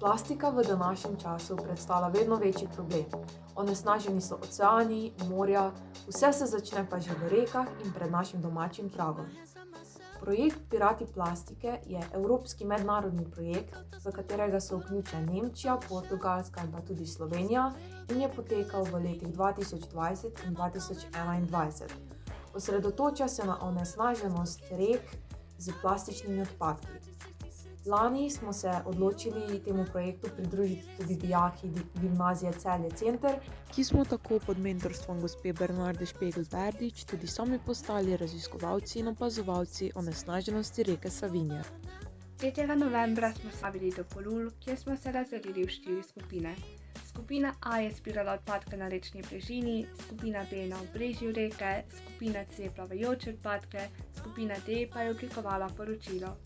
Plastika v današnjem času predstavlja vedno večji problem. Onesnaženi so oceani, morja, vse se začne pa že v rekah in pred našim domačim pragom. Projekt Pirati plastike je evropski mednarodni projekt, v katerega so vključene Nemčija, Portugalska in pa tudi Slovenija in je potekal v letih 2020 in 2021. Osredotoča se na onesnaženost rek z plastičnimi odpadki. Lani smo se odločili temu projektu pridružiti tudi dijaki Gimnazije Celje Center, ki smo tako pod mentorstvom gospe Bernarde Špegl-Berdič tudi sami postali raziskovalci in opazovalci onesnaženosti reke Savinje. 3. novembra smo stavili do Polul, kjer smo se razdelili v 4 skupine. Skupina A je zbirala odpadke na rečni brežini, skupina B na obrežju reke, skupina C plavajoče odpadke, skupina D pa je oblikovala poročilo.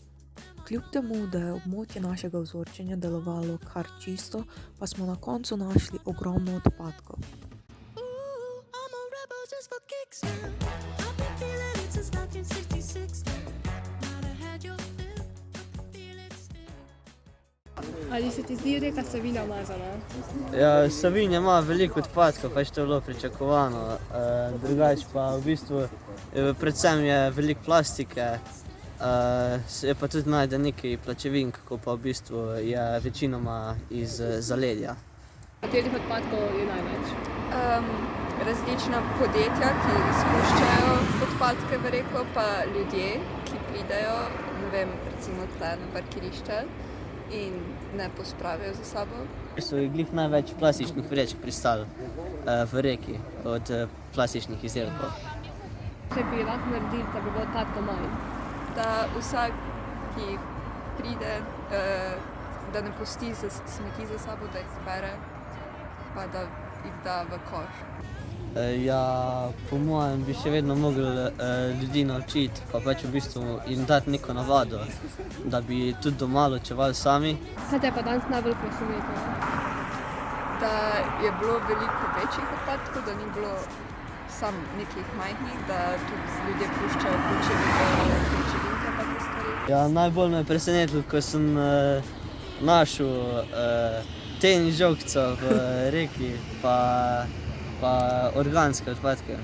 Kljub temu, da je območje našega vzorčenja delovalo kar čisto, pa smo na koncu našli ogromno odpadkov. Ali se ti zdi reka Savinja umazana? Ja, Savinja ima veliko odpadkov, pač to je bilo pričakovano. Drugače pa v bistvu predvsem je veliko plastike. Je pa tudi najde nekaj pločevink, ko pa v bistvu je večinoma iz zaledja. Katerih odpadkov je največ? Različna podjetja, ki spuščajo odpadke v reko, pa ljudje, ki pridejo, ne vem, recimo tle na parkirišče in ne pospravijo za sabo. So glih največ plastičnih vrečk pristalo v reki od plastičnih izdelkov. Če bi lahko naredili, da bi bilo odpadkov manj? Da vsak, ki pride, da ne pusti smeti za sabo, da jih zbere, pa da jih da v koš. Ja, po mojem bi še vedno mogli ljudi naučiti, pa pač v bistvu jim dati neko navado, da bi tudi doma ločevali sami. Kaj te je pa danes najbolj presenetilo? Da je bilo veliko večjih odpadkov, da ni bilo samo nekih majhnih, da tudi ljudje puščajo pločevinke pa te stvari. Ja, najbolj me je presenetilo, ko sem našel tenis žogico v reki, pa organske odpadke.